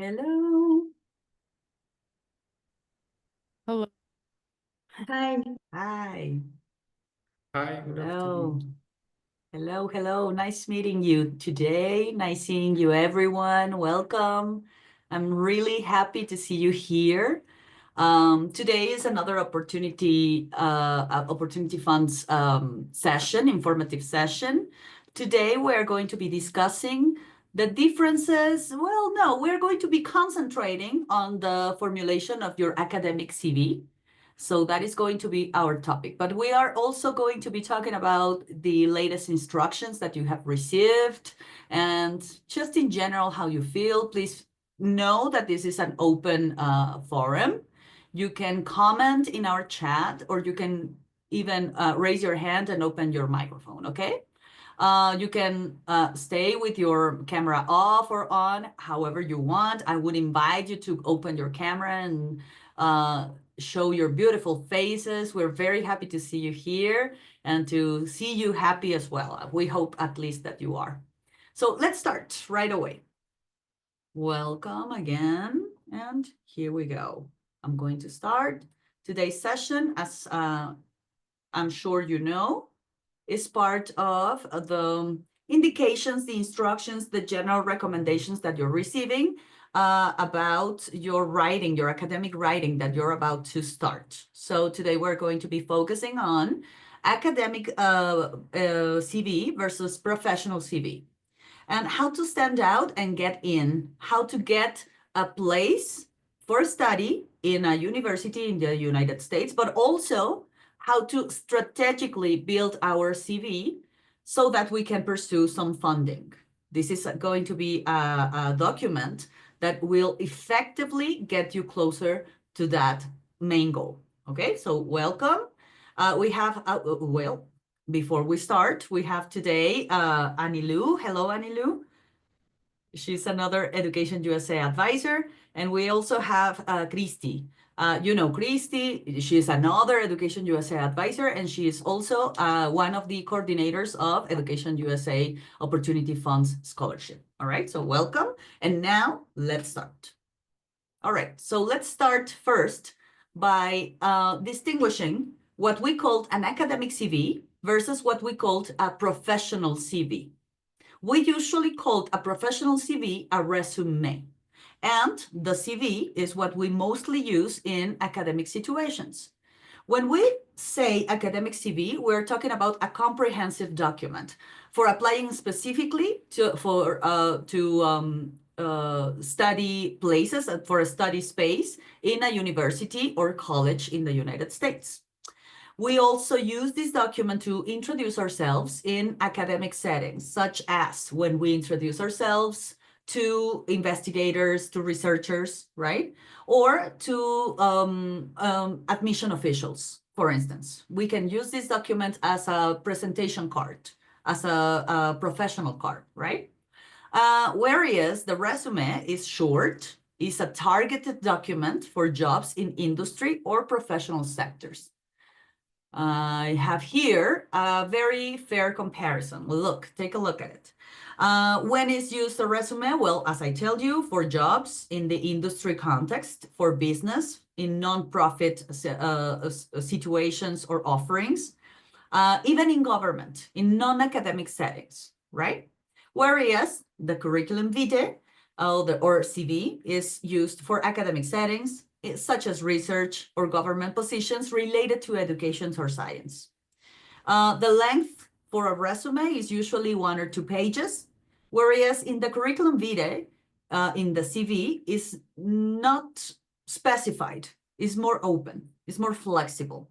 Hello. Hello. Hi. Hi. Hi, good Hello. afternoon. Hello. Nice meeting you today. Nice seeing you, everyone. Welcome. I'm really happy to see you here. Today is another opportunity funds session, informative session. Today we're going to be discussing the differences. Well, no, we're going to be concentrating on the formulation of your academic CV. So that is going to be our topic. But we are also going to be talking about the latest instructions that you have received and just in general how you feel. Please know that this is an open forum. You can comment in our chat, or you can even raise your hand and open your microphone, okay? You can stay with your camera off or on, however you want. I would invite you to open your camera and show your beautiful faces. We're very happy to see you here and to see you happy as well. We hope at least that you are. So let's start right away. Welcome again, and here we go. I'm going to start today's session, as I'm sure you know, is part of the indications, the instructions, the general recommendations that you're receiving about your writing, your academic writing that you're about to start. So today we're going to be focusing on academic CV versus professional CV, and how to stand out and get in, how to get a place for study in a university in the United States, but also how to strategically build our CV so that we can pursue some funding. This is going to be a document that will effectively get you closer to that main goal. Okay, so welcome. We have, well, before we start, we have today Annie Lou. Hello, Annie Lou. She's another Education USA advisor. And we also have Christy. You know Christy, she's another Education USA advisor, and she is also one of the coordinators of Education USA Opportunity Funds Scholarship. All right, so welcome. And now let's start. All right, so let's start first by distinguishing what we called an academic CV versus what we called a professional CV. We usually call a professional CV a resume, and the CV is what we mostly use in academic situations. When we say academic CV, we're talking about a comprehensive document for applying specifically to study places, for a study space in a university or college in the United States. We also use this document to introduce ourselves in academic settings, such as when we introduce ourselves to investigators, to researchers, right? Or to admission officials, for instance. We can use this document as a presentation card, as a professional card, right? Whereas the resume is short, is a targeted document for jobs in industry or professional sectors. I have here a very fair comparison. Look, take a look at it. When is used a resume? Well, as I tell you, for jobs in the industry context, for business, in nonprofit situations or offerings, even in government, in non-academic settings, right? Whereas the curriculum vitae or CV is used for academic settings, such as research or government positions related to education or science. The length for a resume is usually 1 or 2 pages, whereas in the curriculum vitae, in the CV, is not specified, is more open, is more flexible.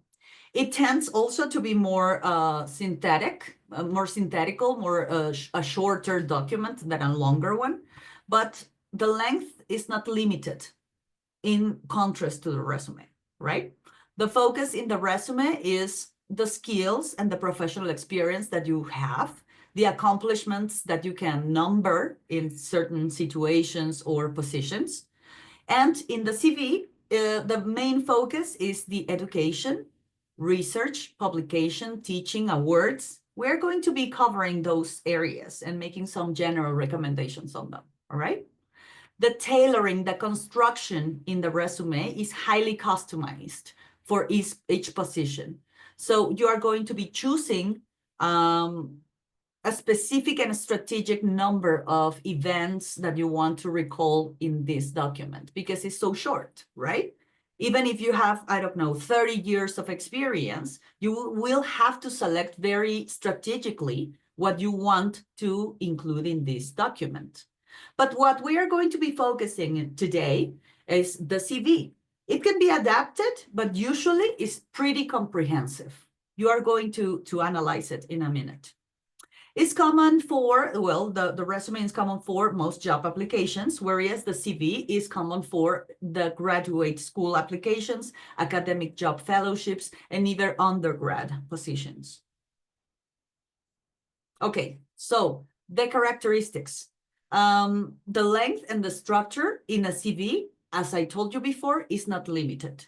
It tends also to be more synthetic, more synthetical, more a shorter document than a longer one, but the length is not limited in contrast to the resume, right? The focus in the resume is the skills and the professional experience that you have, the accomplishments that you can number in certain situations or positions. And in the CV, the main focus is the education, research, publication, teaching, awards. We're going to be covering those areas and making some general recommendations on them, all right? The tailoring, the construction in the resume is highly customized for each position. So you are going to be choosing a specific and strategic number of events that you want to recall in this document because it's so short, right? Even if you have, I don't know, 30 years of experience, you will have to select very strategically what you want to include in this document. But what we are going to be focusing on today is the CV. It can be adapted, but usually it's pretty comprehensive. You are going to analyze it in a minute. It's common for, well, the resume is common for most job applications, whereas the CV is common for the graduate school applications, academic job fellowships, and either undergrad positions. Okay, so the characteristics. The length and the structure in a CV, as I told you before, is not limited.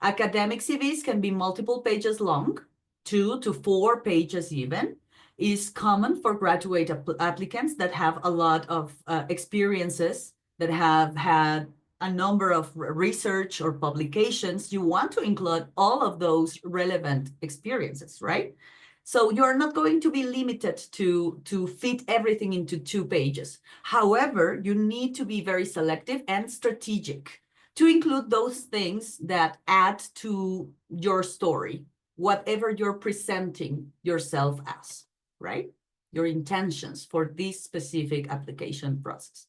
Academic CVs can be multiple pages long, 2 to 4 pages even, is common for graduate applicants that have a lot of experiences, that have had a number of research or publications. You want to include all of those relevant experiences, right? So you're not going to be limited to fit everything into 2 pages. However, you need to be very selective and strategic to include those things that add to your story, whatever you're presenting yourself as, right? Your intentions for this specific application process.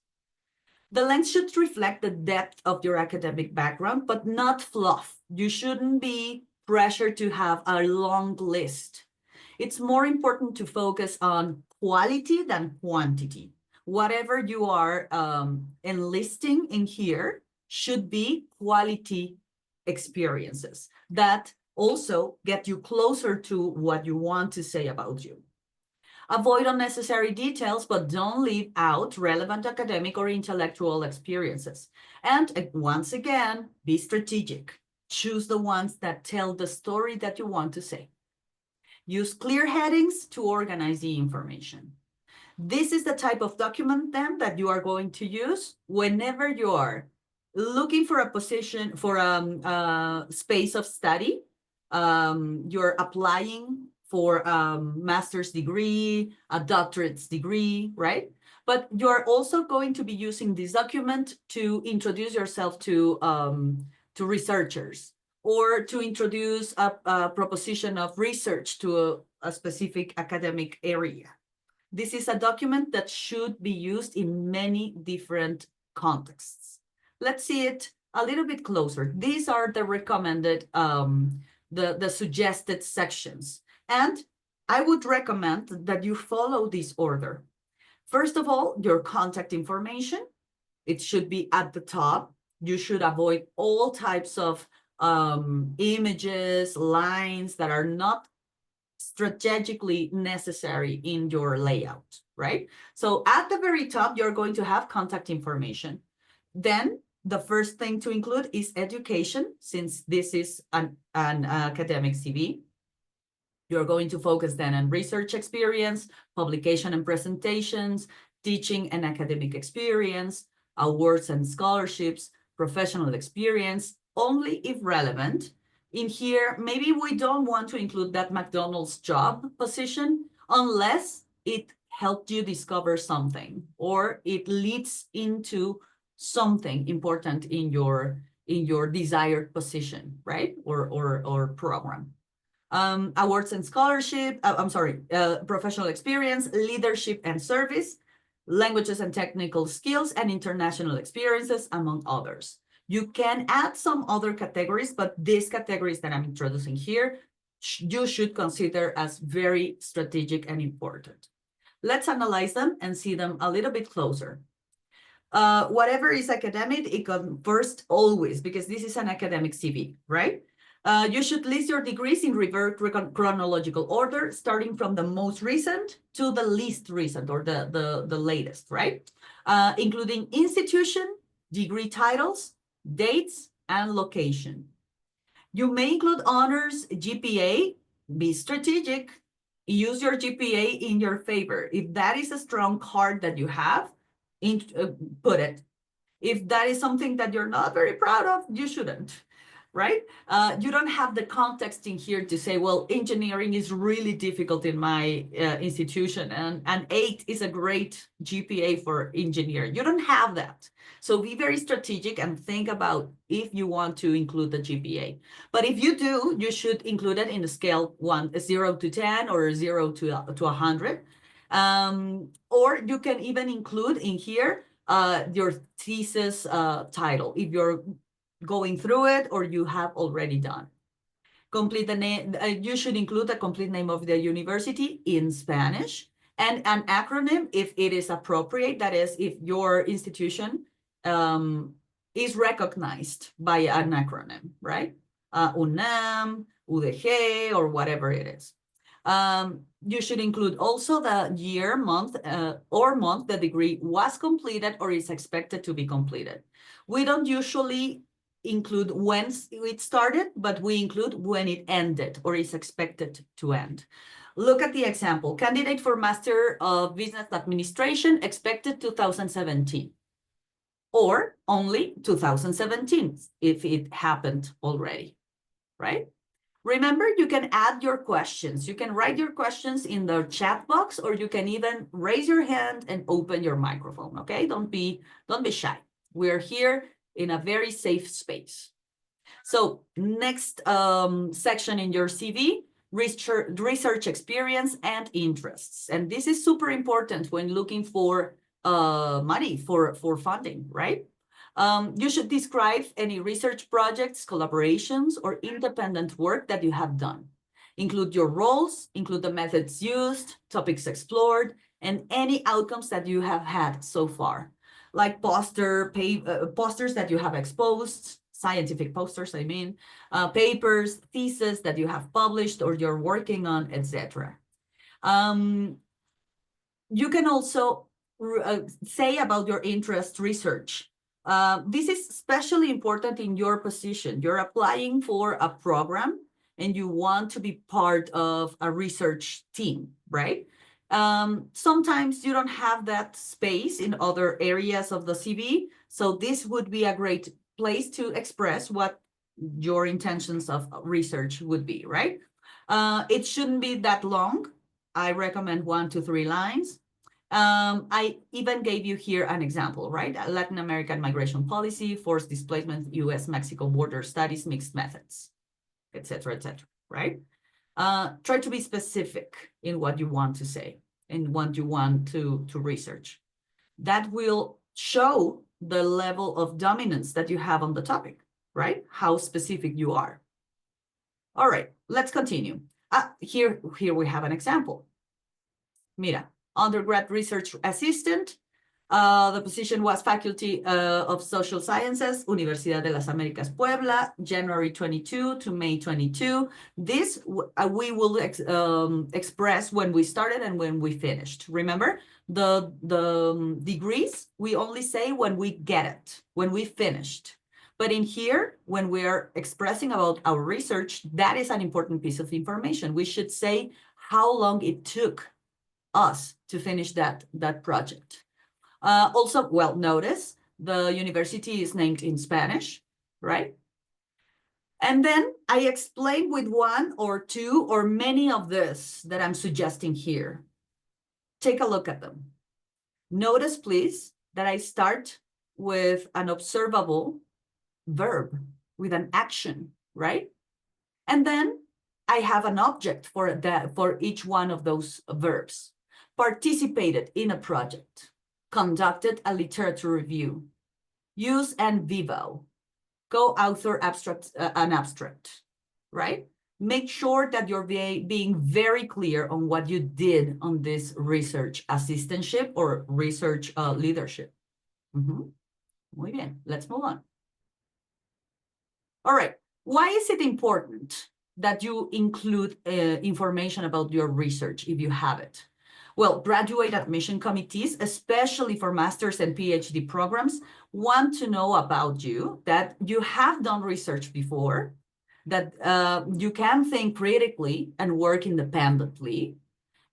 The length should reflect the depth of your academic background, but not fluff. You shouldn't be pressured to have a long list. It's more important to focus on quality than quantity. Whatever you are enlisting in here should be quality experiences that also get you closer to what you want to say about you. Avoid unnecessary details, but don't leave out relevant academic or intellectual experiences. And once again, be strategic. Choose the ones that tell the story that you want to say. Use clear headings to organize the information. This is the type of document then that you are going to use whenever you are looking for a position, for a space of study. You're applying for a master's degree, a doctorate's degree, right? But you're also going to be using this document to introduce yourself to researchers, or to introduce a proposition of research to a specific academic area. This is a document that should be used in many different contexts. Let's see it a little bit closer. These are the recommended, the suggested sections. And I would recommend that you follow this order. First of all, your contact information. It should be at the top. You should avoid all types of images, lines that are not strategically necessary in your layout, right? So at the very top, you're going to have contact information. Then the first thing to include is education, since this is an academic CV. You're going to focus then on research experience, publication and presentations, teaching and academic experience, awards and scholarships, professional experience, only if relevant. In here, maybe we don't want to include that McDonald's job position unless it helped you discover something or it leads into something important in your desired position, right? Or program. Awards and scholarship, professional experience, leadership and service, languages and technical skills, and international experiences, among others. You can add some other categories, but these categories that I'm introducing here, you should consider as very strategic and important. Let's analyze them and see them a little bit closer. Whatever is academic, it comes first always, because this is an academic CV, right? You should list your degrees in reverse chronological order, starting from the most recent to the least recent, or the latest, right? Including institution, degree titles, dates, and location. You may include honors, GPA. Be strategic. Use your GPA in your favor. If that is a strong card that you have, put it. If that is something that you're not very proud of, you shouldn't, right? You don't have the context in here to say, well, engineering is really difficult in my institution, and 8 is a great GPA for engineer. You don't have that. So be very strategic and think about if you want to include the GPA. But if you do, you should include it in the scale 0 to 10 or 0 to 100. Or you can even include in here your thesis title, if you're going through it or you have already done. Complete the name, you should include the complete name of the university in Spanish and an acronym if it is appropriate. That is, if your institution is recognized by an acronym, right? UNAM, UDG, or whatever it is. You should include also the year, month, or month the degree was completed or is expected to be completed. We don't usually include when it started, but we include when it ended or is expected to end. Look at the example. Candidate for Master of Business Administration, expected 2017. Or only 2017 if it happened already, right? Remember, you can add your questions. You can write your questions in the chat box, or you can even raise your hand and open your microphone, okay? Don't be shy. We're here in a very safe space. So next section in your CV, research experience and interests. And this is super important when looking for money for funding, right? You should describe any research projects, collaborations, or independent work that you have done. Include your roles, include the methods used, topics explored, and any outcomes that you have had so far, like posters that you have exposed, scientific posters, I mean, papers, theses that you have published or you're working on, etc. You can also say about your interest research. This is especially important in your position. You're applying for a program and you want to be part of a research team, right? Sometimes you don't have that space in other areas of the CV. So this would be a great place to express what your intentions of research would be, right? It shouldn't be that long. I recommend 1 to 3 lines. I even gave you here an example, right? Latin American migration policy, forced displacement, US-Mexico border studies, mixed methods, etc., right? Try to be specific in what you want to say and what you want to research. That will show the level of dominance that you have on the topic, right? How specific you are. All right, let's continue. Here we have an example. Mira. Undergrad research assistant. The position was Faculty of Social Sciences, Universidad de las Américas, Puebla, January 22 to May 22. This we will express when we started and when we finished. Remember, the degrees, we only say when we get it, when we finished. But in here, when we're expressing about our research, that is an important piece of information. We should say how long it took us to finish that project. Also, well, notice the university is named in Spanish, right? And then I explain with 1 or 2 or many of this that I'm suggesting here. Take a look at them. Notice, please, that I start with an observable verb, with an action, right? And then I have an object for each one of those verbs. Participated in a project, conducted a literature review, use and vivo, co-author an abstract, right? Make sure that you're being very clear on what you did on this research assistantship or research leadership. Muy bien, let's move on. All right, why is it important that you include information about your research if you have it? Well, graduate admission committees, especially for master's and PhD programs, want to know about you, that you have done research before, that you can think critically and work independently,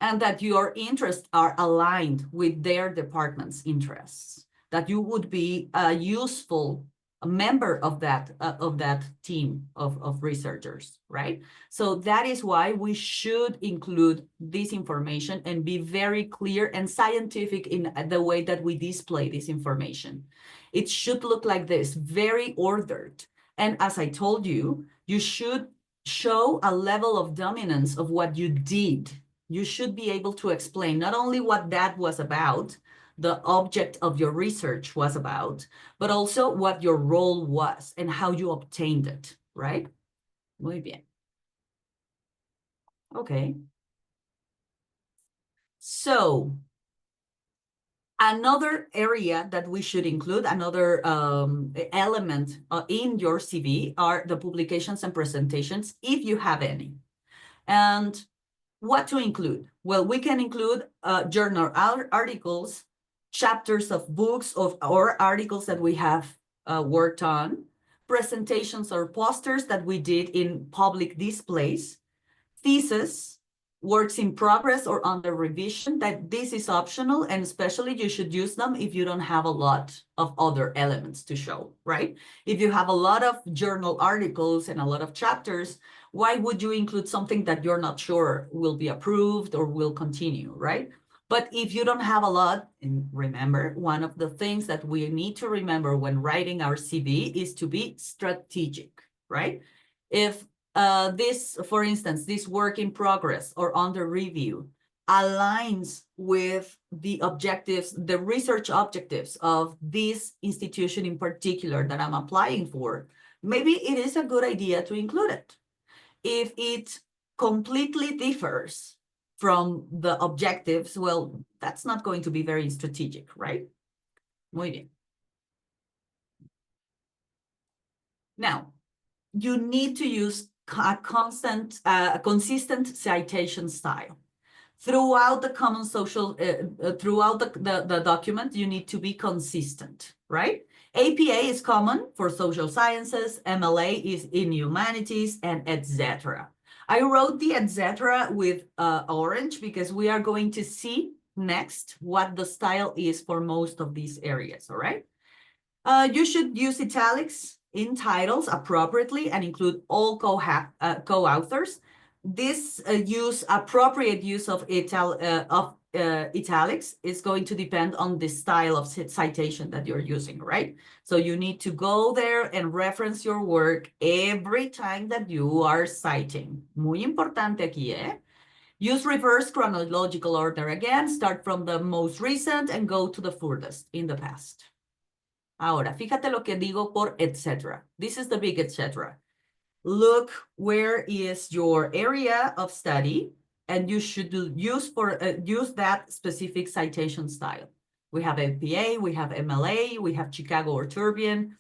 and that your interests are aligned with their department's interests. that you would be a useful member of that team of researchers, right? So that is why we should include this information and be very clear and scientific in the way that we display this information. It should look like this, very ordered. And as I told you, you should show a level of dominance of what you did. You should be able to explain not only what that was about, the object of your research was about, but also what your role was and how you obtained it, right? Muy bien. Okay. So another area that we should include, another element in your CV are the publications and presentations, if you have any. And what to include? Well, we can include journal articles, chapters of books or articles that we have worked on, presentations or posters that we did in public displays, thesis, works in progress or under revision, that this is optional, and especially you should use them if you don't have a lot of other elements to show, right? If you have a lot of journal articles and a lot of chapters, why would you include something that you're not sure will be approved or will continue, right? But if you don't have a lot, and remember, one of the things that we need to remember when writing our CV is to be strategic, right? If this, for instance, this work in progress or under review aligns with the objectives, the research objectives of this institution in particular that I'm applying for, maybe it is a good idea to include it. If it completely differs from the objectives, well, that's not going to be very strategic, right? Muy bien. Now, you need to use a consistent citation style. Throughout the common social, throughout the document, you need to be consistent, right? APA is common for social sciences, MLA is in humanities, and etc. I wrote the etc. with orange because we are going to see next what the style is for most of these areas, all right? You should use italics in titles appropriately and include all co-authors. This appropriate use of italics is going to depend on the style of citation that you're using, right? So you need to go there and reference your work every time that you are citing. Muy importante aquí, ¿eh? Use reverse chronological order again, start from the most recent and go to the furthest in the past. Ahora, fíjate lo que digo por etc. This is the big etc. Look where is your area of study, and you should use that specific citation style. We have APA, we have MLA, we have Chicago or Turbine,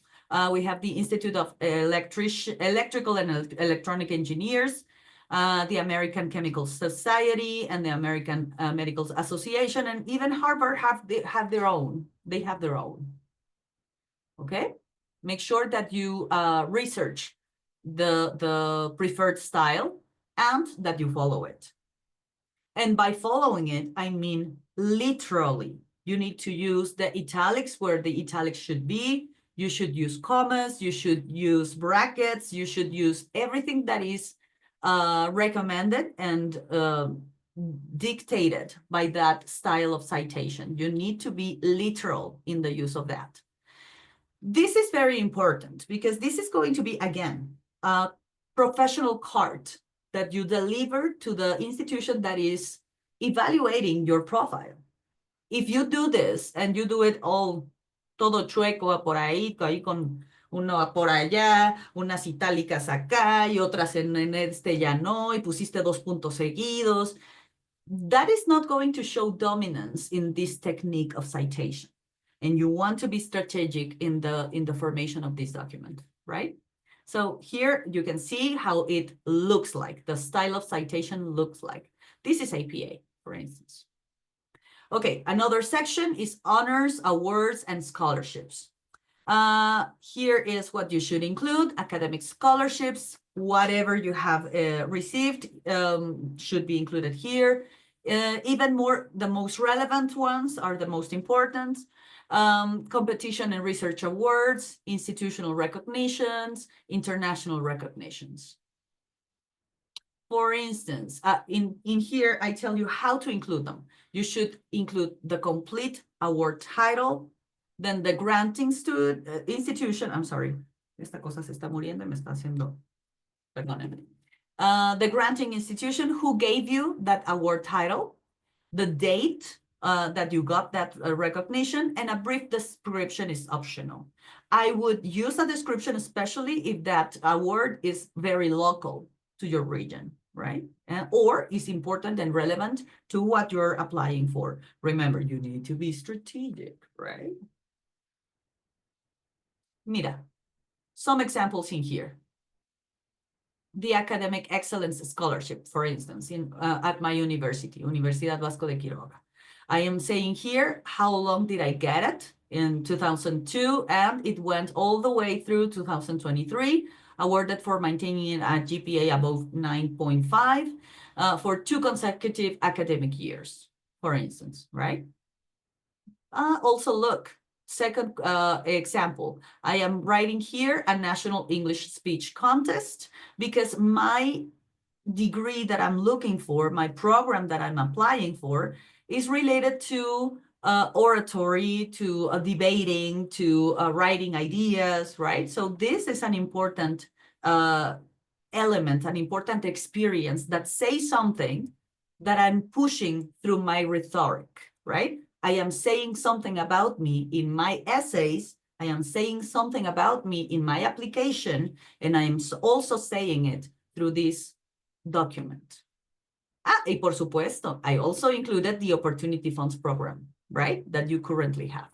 we have the Institute of Electrical and Electronic Engineers, the American Chemical Society, and the American Medical Association, and even Harvard have their own. They have their own. Okay, make sure that you research the preferred style and that you follow it. And by following it, I mean literally. You need to use the italics where the italics should be. You should use commas, you should use brackets, you should use everything that is recommended and dictated by that style of citation. You need to be literal in the use of that. This is very important because this is going to be, again, a professional card that you deliver to the institution that is evaluating your profile. If you do this and you do it all todo chueco por ahí con uno por allá, unas itálicas acá y otras en este ya no, y pusiste 2 puntos seguidos, that is not going to show dominance in this technique of citation. And you want to be strategic in the formation of this document, right? So here you can see how it looks like, the style of citation looks like. This is APA, for instance. Okay, another section is honors, awards, and scholarships. Here is what you should include: academic scholarships, whatever you have received should be included here. Even more, the most relevant ones are the most important. Competition and research awards, institutional recognitions, international recognitions. For instance, in here, I tell you how to include them. You should include the complete award title, then the granting institution, I'm sorry, esta cosa se está muriendo y me está haciendo, perdónenme. The granting institution who gave you that award title, the date that you got that recognition, and a brief description is optional. I would use a description, especially if that award is very local to your region, right? Or is important and relevant to what you're applying for. Remember, you need to be strategic, right? Mira, some examples in here. The Academic Excellence Scholarship, for instance, at my university, Universidad Vasco de Quiroga. I am saying here, how long did I get it? In 2002, and it went all the way through 2023, awarded for maintaining a GPA above 9.5 for 2 consecutive academic years, for instance, right? Also look, second example, I am writing here a national English speech contest because my degree that I'm looking for, my program that I'm applying for, is related to oratory, to debating, to writing ideas, right? So this is an important element, an important experience that says something that I'm pushing through my rhetoric, right? I am saying something about me in my essays, I am saying something about me in my application, and I am also saying it through this document. Y por supuesto, I also included the Opportunity Funds program, right, that you currently have.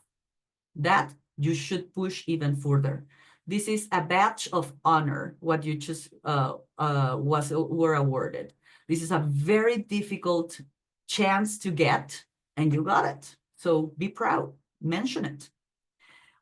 That you should push even further. This is a badge of honor, what you just were awarded. This is a very difficult chance to get, and you got it. So be proud, mention it.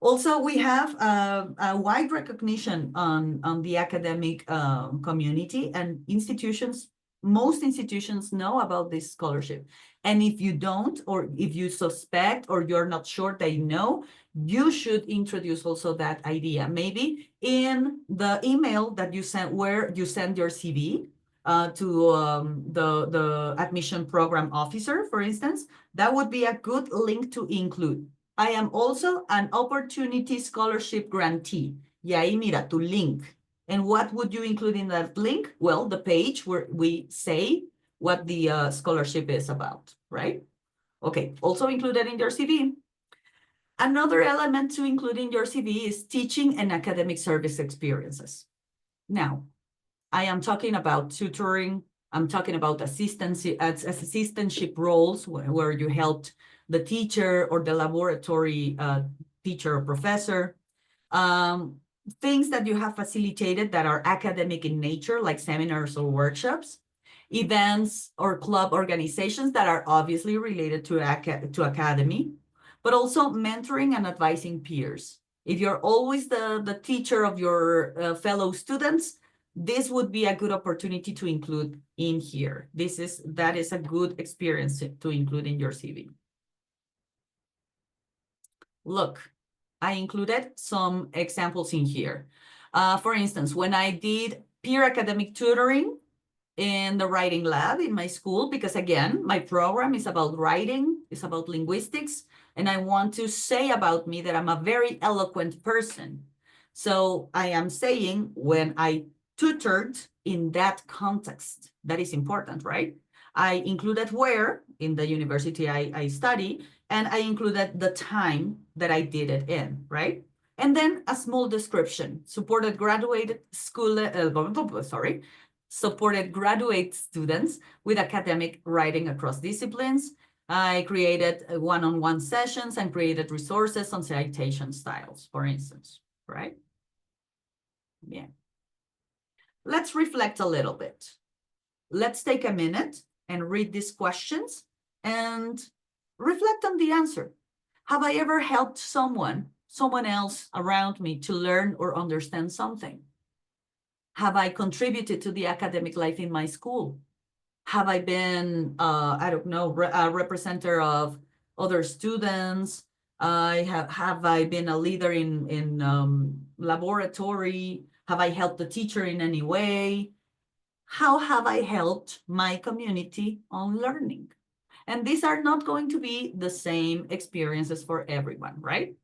Also, we have a wide recognition on the academic community, and institutions, most institutions know about this scholarship. And if you don't, or if you suspect, or you're not sure they know, you should introduce also that idea. Maybe in the email that you send, where you send your CV to the admission program officer, for instance, that would be a good link to include. I am also an Opportunity Scholarship grantee. Y ahí mira, tu link. And what would you include in that link? Well, the page where we say what the scholarship is about, right? Okay, also included in your CV. Another element to include in your CV is teaching and academic service experiences. Now, I am talking about tutoring. I'm talking about assistantship roles where you helped the teacher or the laboratory teacher or professor. Things that you have facilitated that are academic in nature, like seminars or workshops, events or club organizations that are obviously related to academy, but also mentoring and advising peers. If you're always the teacher of your fellow students, this would be a good opportunity to include in here. That is a good experience to include in your CV. Look, I included some examples in here. For instance, when I did peer academic tutoring in the writing lab in my school, because again, my program is about writing, it's about linguistics, and I want to say about me that I'm a very eloquent person. So I am saying when I tutored in that context, that is important, right? I included where in the university I study, and I included the time that I did it in, right? And then a small description, supported graduate students with academic writing across disciplines. I created one-on-one sessions and created resources on citation styles, for instance, right? Yeah. Let's reflect a little bit. Let's take a minute and read these questions and reflect on the answer. Have I ever helped someone else around me to learn or understand something? Have I contributed to the academic life in my school? Have I been, I don't know, a representative of other students? Have I been a leader in laboratory? Have I helped the teacher in any way? How have I helped my community on learning? And these are not going to be the same experiences for everyone, right?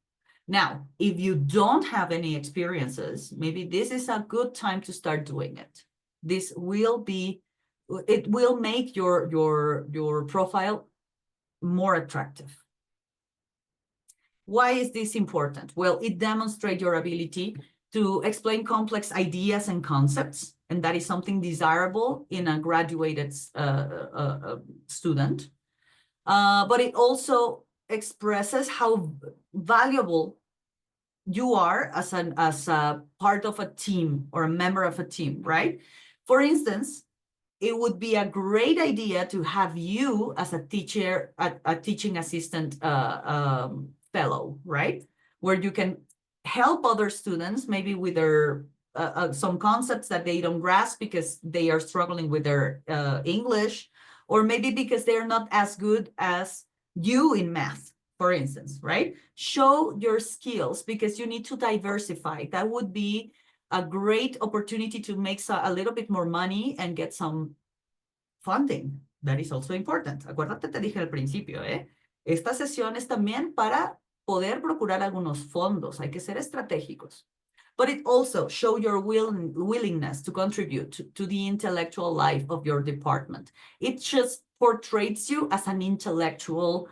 Now, if you don't have any experiences, maybe this is a good time to start doing it. This will be, it will make your profile more attractive. Why is this important? Well, it demonstrates your ability to explain complex ideas and concepts, and that is something desirable in a graduated student. But it also expresses how valuable you are as a part of a team or a member of a team, right? For instance, it would be a great idea to have you as a teacher, a teaching assistant fellow, right? Where you can help other students maybe with their some concepts that they don't grasp because they are struggling with their English, or maybe because they're not as good as you in math, for instance, right? Show your skills because you need to diversify. That would be a great opportunity to make a little bit more money and get some funding. That is also important. Acuérdate, te dije al principio, Esta sesión es también para poder procurar algunos fondos. Hay que ser estratégicos. But it also shows your willingness to contribute to the intellectual life of your department. It just portrays you as an intellectual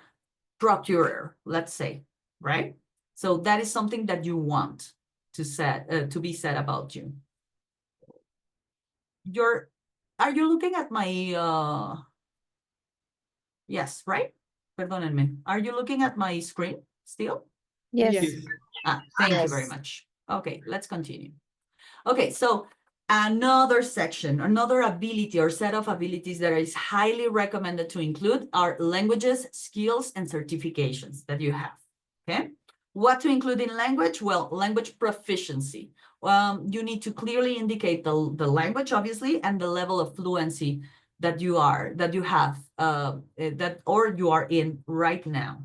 procurer, let's say, right? So that is something that you want to be said about you. Are you looking at my, yes, right? Perdónenme. Are you looking at my screen still? Yes. Yes. Thank you very much. Okay, let's continue. Okay, so another section, another ability or set of abilities that is highly recommended to include are languages, skills, and certifications that you have, okay? What to include in language? Well, language proficiency. You need to clearly indicate the language, obviously, and the level of fluency that you have, or you are in right now.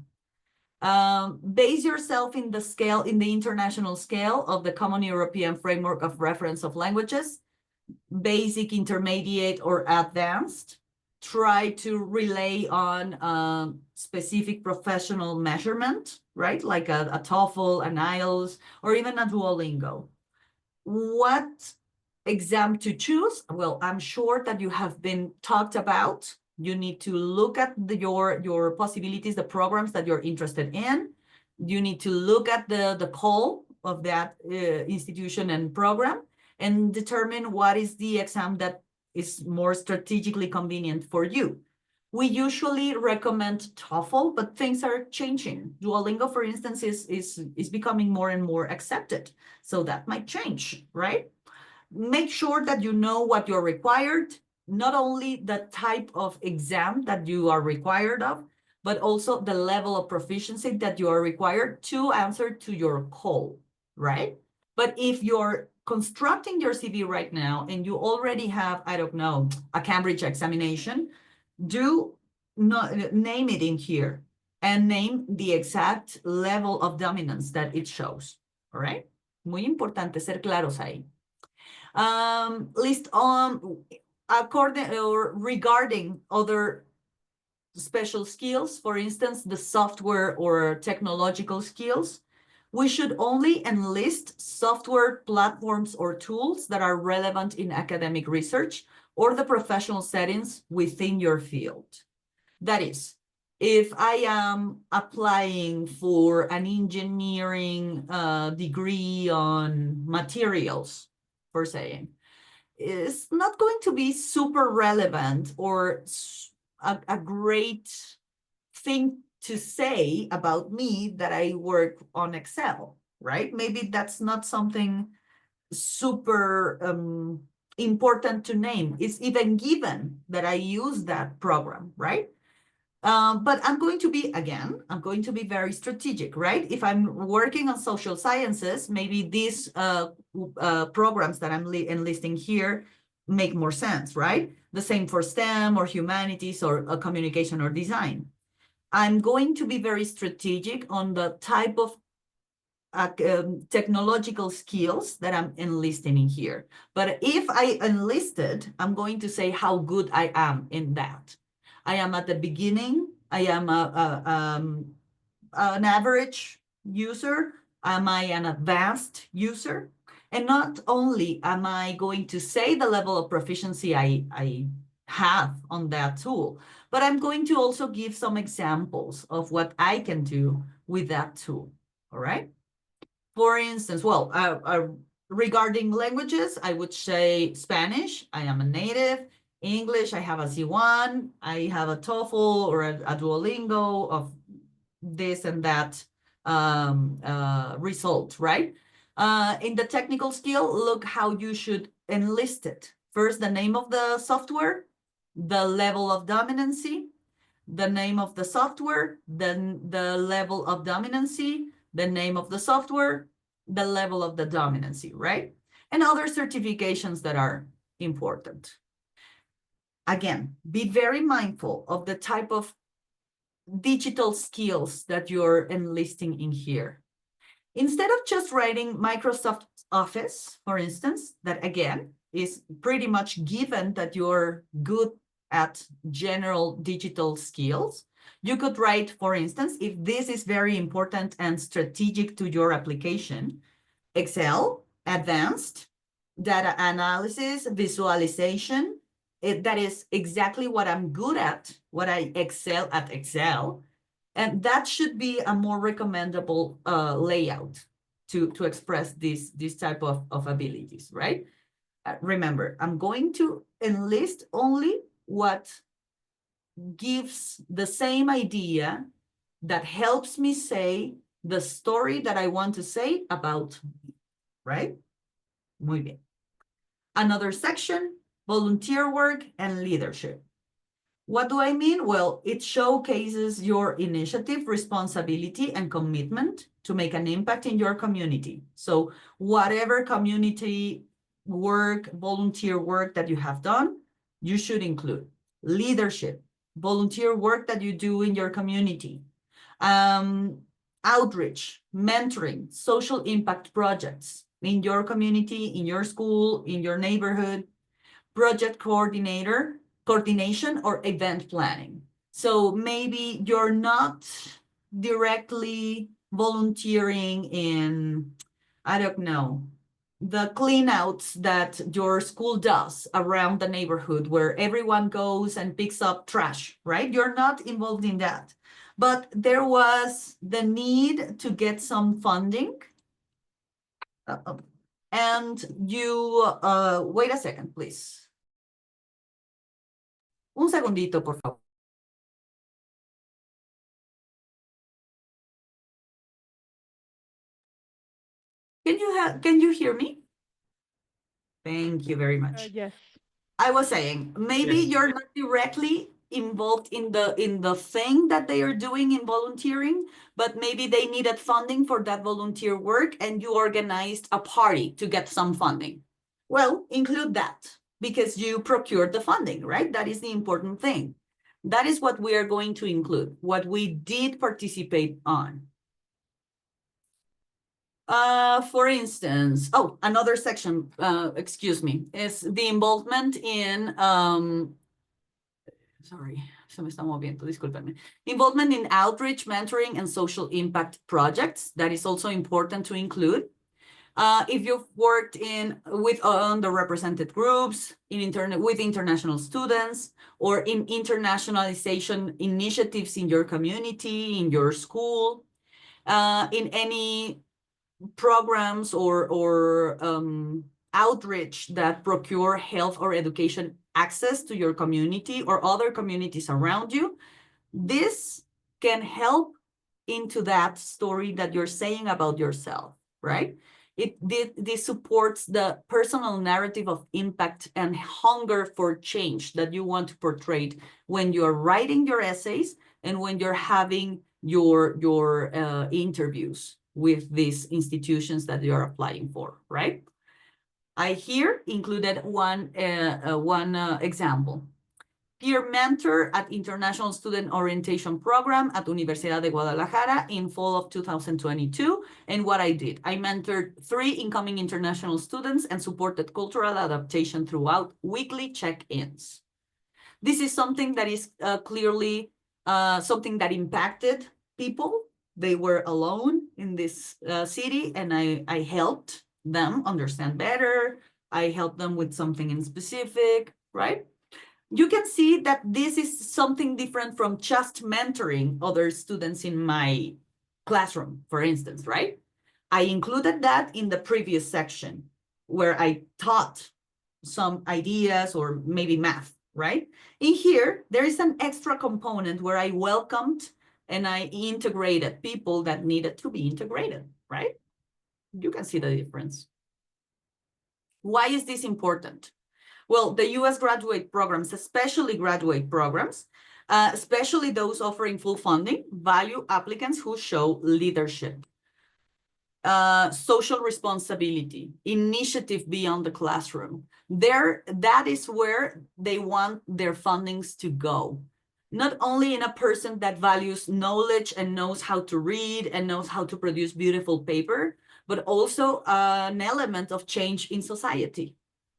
Base yourself in the international scale of the Common European Framework of Reference of Languages, basic, intermediate, or advanced. Try to rely on specific professional measurement, right? Like a TOEFL, an IELTS, or even a Duolingo. What exam to choose? Well, I'm sure that you have been talked about. You need to look at your possibilities, the programs that you're interested in. You need to look at the call of that institution and program and determine what is the exam that is more strategically convenient for you. We usually recommend TOEFL, but things are changing. Duolingo, for instance, is becoming more and more accepted. So that might change, right? Make sure that you know what you're required, not only the type of exam that you are required of, but also the level of proficiency that you are required to answer to your call, right? But if you're constructing your CV right now and you already have, I don't know, a Cambridge examination, do not name it in here and name the exact level of dominance that it shows, all right? Muy importante ser claros ahí. List on according or regarding other special skills, for instance, the software or technological skills, we should only enlist software platforms or tools that are relevant in academic research or the professional settings within your field. That is, if I am applying for an engineering degree on materials, per se, it's not going to be super relevant or a great thing to say about me that I work on Excel, right? Maybe that's not something super important to name. It's even given that I use that program, right? But I'm going to be very strategic, right? If I'm working on social sciences, maybe these programs that I'm enlisting here make more sense, right? The same for STEM or humanities or communication or design. I'm going to be very strategic on the type of technological skills that I'm enlisting in here. But if I enlisted, I'm going to say how good I am in that. I am at the beginning. I am an average user. Am I an advanced user? And not only am I going to say the level of proficiency I have on that tool, but I'm going to also give some examples of what I can do with that tool, all right? For instance, well, regarding languages, I would say Spanish, I am a native. English, I have a C1, I have a TOEFL or a Duolingo of this and that result, right? In the technical skill, look how you should enlist it. First, the name of the software, the level of dominancy, the name of the software, then the level of dominancy, the name of the software, the level of the dominancy, right? And other certifications that are important. Again, be very mindful of the type of digital skills that you're enlisting in here. Instead of just writing Microsoft Office, for instance, that again is pretty much given that you're good at general digital skills, you could write, for instance, if this is very important and strategic to your application, Excel, advanced, data analysis, visualization. That is exactly what I'm good at, what I excel at Excel. And that should be a more recommendable layout to express this type of abilities, right? Remember, I'm going to enlist only what gives the same idea that helps me say the story that I want to say about me, right? Muy bien. Another section, volunteer work and leadership. What do I mean? Well, it showcases your initiative, responsibility, and commitment to make an impact in your community. So whatever community work, volunteer work that you have done, you should include leadership, volunteer work that you do in your community, outreach, mentoring, social impact projects in your community, in your school, in your neighborhood, project coordination or event planning. So maybe you're not directly volunteering in, I don't know, the cleanouts that your school does around the neighborhood where everyone goes and picks up trash, right? You're not involved in that. But there was the need to get some funding. And you, wait a second, please. Un segundito, por favor. Can you hear me? Thank you very much. Yes. I was saying, maybe Yes. you're not directly involved in the thing that they are doing in volunteering, but maybe they needed funding for that volunteer work and you organized a party to get some funding. Well, include that because you procured the funding, right? That is the important thing. That is what we are going to include, what we did participate on. For instance, oh, another section, excuse me, is the involvement in, sorry, se me está moviendo, discúlpenme. Involvement in outreach, mentoring, and social impact projects. That is also important to include. If you've worked with underrepresented groups, with international students, or in internationalization initiatives in your community, in your school, in any programs or outreach that procure health or education access to your community or other communities around you, this can help into that story that you're saying about yourself, right? This supports the personal narrative of impact and hunger for change that you want to portray when you're writing your essays and when you're having your interviews with these institutions that you're applying for, right? I here included one example. Peer mentor at International Student Orientation Program at Universidad de Guadalajara in fall of 2022. And what I did, I mentored 3 incoming international students and supported cultural adaptation throughout weekly check-ins. This is something that is clearly something that impacted people. They were alone in this city, and I helped them understand better. I helped them with something in specific, right? You can see that this is something different from just mentoring other students in my classroom, for instance, right? I included that in the previous section where I taught some ideas or maybe math, right? In here, there is an extra component where I welcomed and I integrated people that needed to be integrated, right? You can see the difference. Why is this important? Well, the US graduate programs, especially graduate programs, especially those offering full funding, value applicants who show leadership, social responsibility, initiative beyond the classroom. That is where they want their fundings to go. Not only in a person that values knowledge and knows how to read and knows how to produce beautiful paper, but also an element of change in society.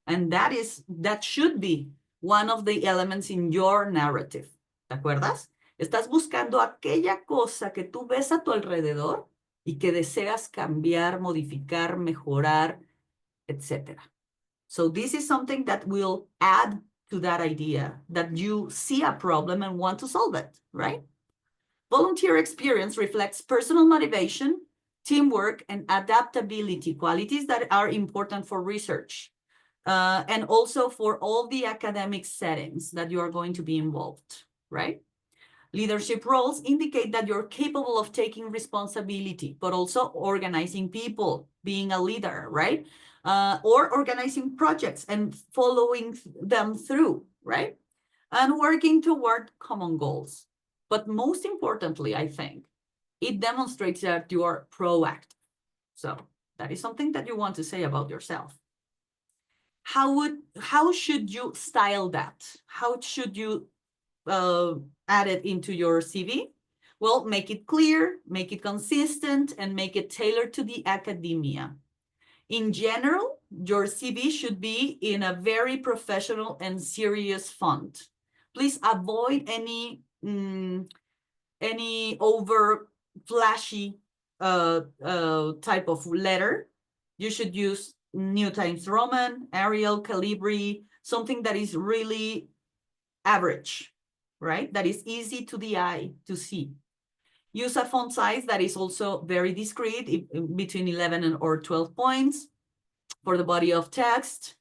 And that should be one of the elements in your narrative. ¿Te acuerdas? Estás buscando aquella cosa que tú ves a tu alrededor y que deseas cambiar, modificar, mejorar, etc. So this is something that will add to that idea that you see a problem and want to solve it, right? Volunteer experience reflects personal motivation, teamwork, and adaptability, qualities that are important for research. And also for all the academic settings that you are going to be involved, right? Leadership roles indicate that you're capable of taking responsibility, but also organizing people, being a leader, right? Or organizing projects and following them through, right? And working toward common goals. But most importantly, I think, it demonstrates that you are proactive. So that is something that you want to say about yourself. How should you style that? How should you add it into your CV? Well, make it clear, make it consistent, and make it tailored to the academia. In general, your CV should be in a very professional and serious font. Please avoid any over flashy type of letter. You should use New Times Roman, Arial, Calibri, something that is really average, right? That is easy to the eye to see. Use a font size that is also very discreet, between 11 or 12 points for the body of text.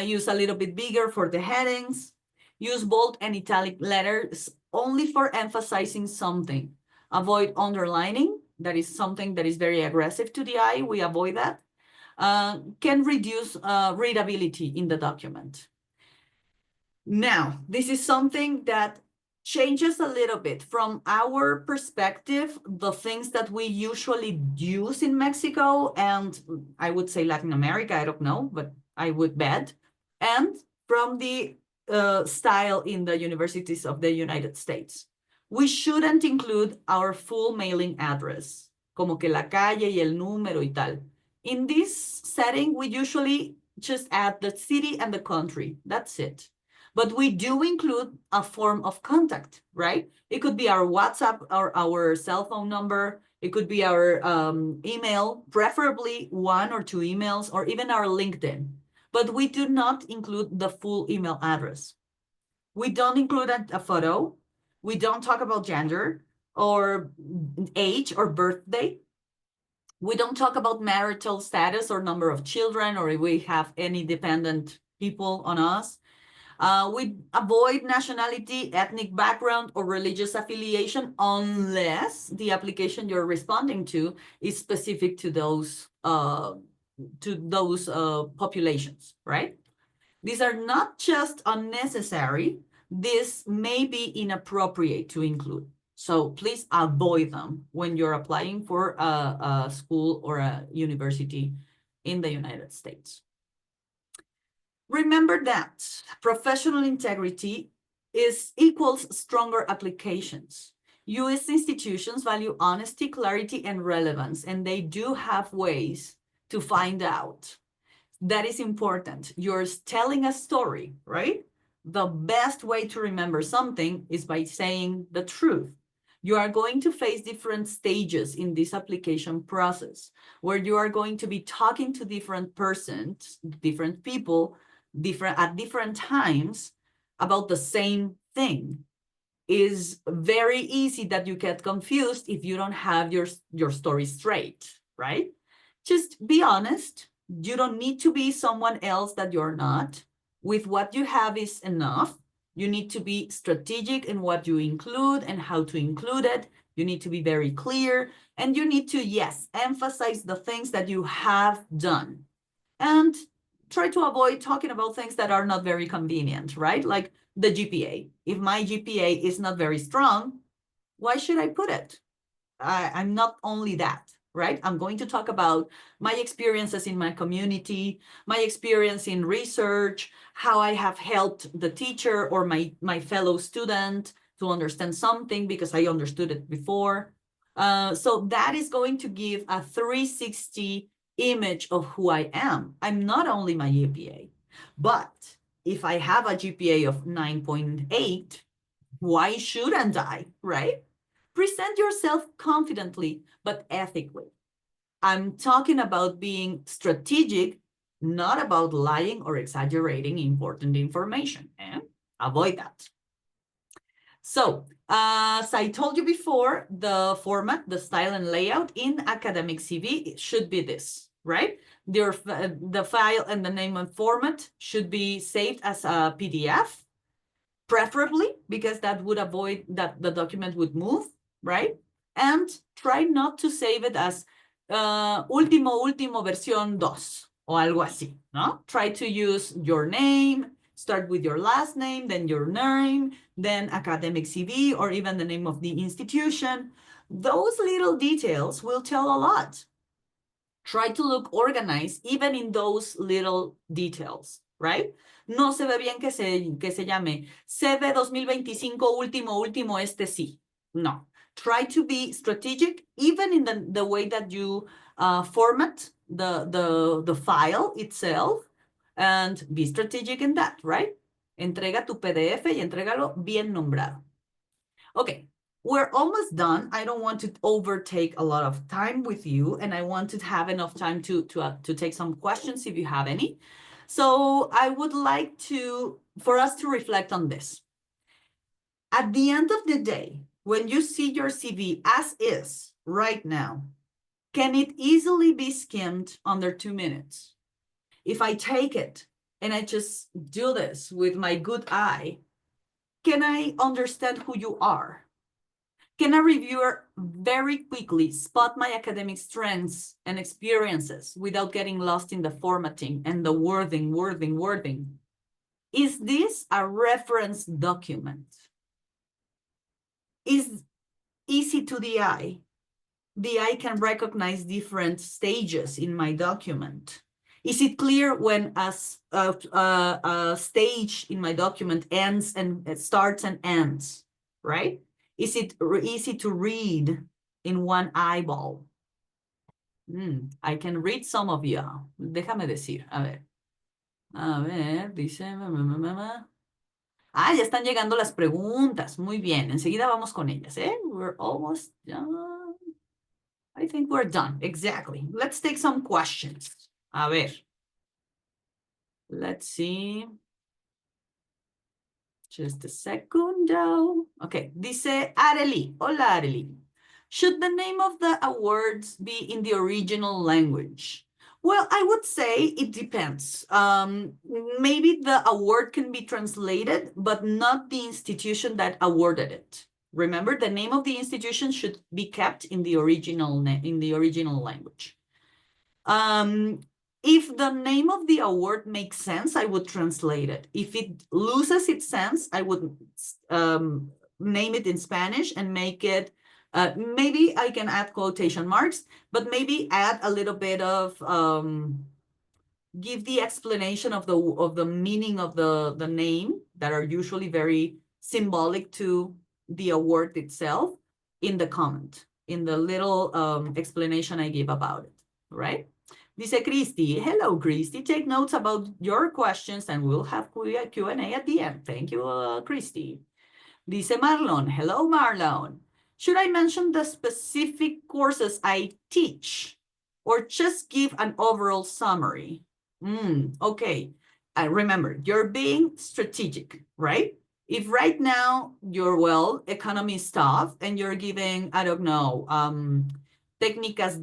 Use a little bit bigger for the headings. Use bold and italic letters only for emphasizing something. Avoid underlining. That is something that is very aggressive to the eye. We avoid that. Can reduce readability in the document. Now, this is something that changes a little bit from our perspective, the things that we usually use in Mexico and I would say Latin America, I don't know, but I would bet, and from the style in the universities of the United States. We shouldn't include our full mailing address, como que la calle y el número y tal. In this setting, we usually just add the city and the country. That's it. But we do include a form of contact, right? It could be our WhatsApp or our cell phone number. It could be our email, preferably 1 or 2 emails, or even our LinkedIn. But we do not include the full email address. We don't include a photo. We don't talk about gender or age or birthday. We don't talk about marital status or number of children, or if we have any dependent people on us. We avoid nationality, ethnic background, or religious affiliation unless the application you're responding to is specific to those populations, right? These are not just unnecessary. This may be inappropriate to include. So please avoid them when you're applying for a school or a university in the United States. Remember that professional integrity equals stronger applications. U.S. institutions value honesty, clarity, and relevance, and they do have ways to find out. That is important. You're telling a story, right? The best way to remember something is by saying the truth. You are going to face different stages in this application process where you are going to be talking to different persons, different people, at different times about the same thing. Is very easy that you get confused if you don't have your story straight, right? Just be honest. You don't need to be someone else that you're not. With what you have is enough. You need to be strategic in what you include and how to include it. You need to be very clear, and you need to, yes, emphasize the things that you have done. And try to avoid talking about things that are not very convenient, right? Like the GPA. If my GPA is not very strong, why should I put it? I'm not only that, right? I'm going to talk about my experiences in my community, my experience in research, how I have helped the teacher or my fellow student to understand something because I understood it before. So that is going to give a 360 image of who I am. I'm not only my GPA, but if I have a GPA of 9.8, why shouldn't I, right? Present yourself confidently, but ethically. I'm talking about being strategic, not about lying or exaggerating important information. And avoid that. So, as I told you before, the format, the style and layout in academic CV should be this, right? The file and the name and format should be saved as a PDF, preferably because that would avoid that the document would move, right? And try not to save it as último versión 2 o algo así, no? Try to use your name, start with your last name, then your name, then academic CV, or even the name of the institution. Those little details will tell a lot. Try to look organized even in those little details, right? No se ve bien que se llame CV 2025 último este sí. No. Try to be strategic even in the way that you format the file itself, and be strategic in that, right? Entrega tu PDF y entrégalo bien nombrado. Okay, we're almost done. I don't want to overtake a lot of time with you, and I want to have enough time to take some questions if you have any. So I would like for us to reflect on this. At the end of the day, when you see your CV as is right now, can it easily be skimmed under 2 minutes? If I take it and I just do this with my good eye, can I understand who you are? Can a reviewer very quickly spot my academic strengths and experiences without getting lost in the formatting and the wording? Is this a reference document? Is easy to the eye? The eye can recognize different stages in my document. Is it clear when a stage in my document ends and it starts and ends, right? Is it easy to read in one eyeball? I can read some of you. Déjame decir, a ver, dice... Ah, ya están llegando las preguntas. Muy bien, enseguida vamos con ellas, ¿eh? We're almost done. I think we're done, exactly. Let's take some questions. A ver. Let's see. Just a second. Okay, dice Arely. Hola, Arely. Should the name of the awards be in the original language? Well, I would say it depends. Maybe the award can be translated, but not the institution that awarded it. Remember, the name of the institution should be kept in the original language. If the name of the award makes sense, I would translate it. If it loses its sense, I would name it in Spanish and make it, maybe I can add quotation marks, but maybe add a little bit of give the explanation of the meaning of the name that are usually very symbolic to the award itself in the comment, in the little explanation I give about it, right? Dice Christy, hello, Christy. Take notes about your questions and we'll have Q&A at the end. Thank you, Christy. Dice Marlon, hello, Marlon. Should I mention the specific courses I teach or just give an overall summary? Okay. Remember, you're being strategic, right? If right now you're, well, economy stuff and you're giving, I don't know, técnicas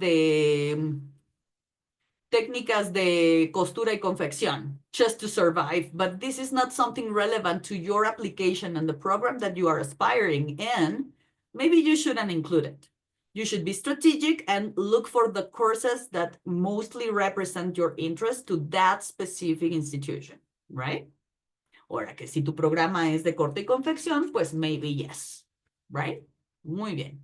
de costura y confección just to survive, but this is not something relevant to your application and the program that you are aspiring in, maybe you shouldn't include it. You should be strategic and look for the courses that mostly represent your interest to that specific institution, right? Ahora que si tu programa es de corte y confección, pues maybe yes, right? Muy bien.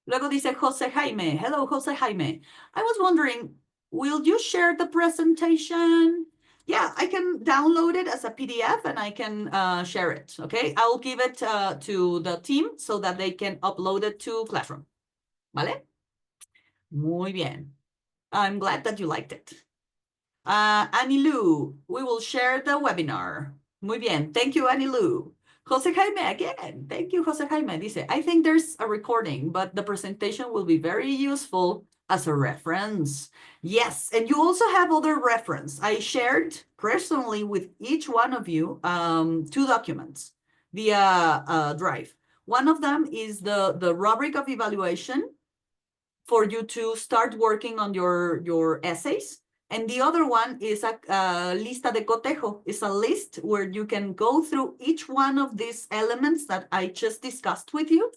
Luego dice José Jaime. Hello, José Jaime. I was wondering, will you share the presentation? Yeah, I can download it as a PDF and I can share it, okay? I'll give it to the team so that they can upload it to Classroom, ¿vale? Muy bien. I'm glad that you liked it. Annie Lou, we will share the webinar. Muy bien. Thank you, Annie Lou. Jose Jaime again. Thank you, Jose Jaime. Dice, I think there's a recording, but the presentation will be very useful as a reference. Yes, and you also have other reference. I shared personally with each one of you 2 documents via Drive. One of them is the rubric of evaluation for you to start working on your essays. And the other one is a lista de cotejo. It's a list where you can go through each one of these elements that I just discussed with you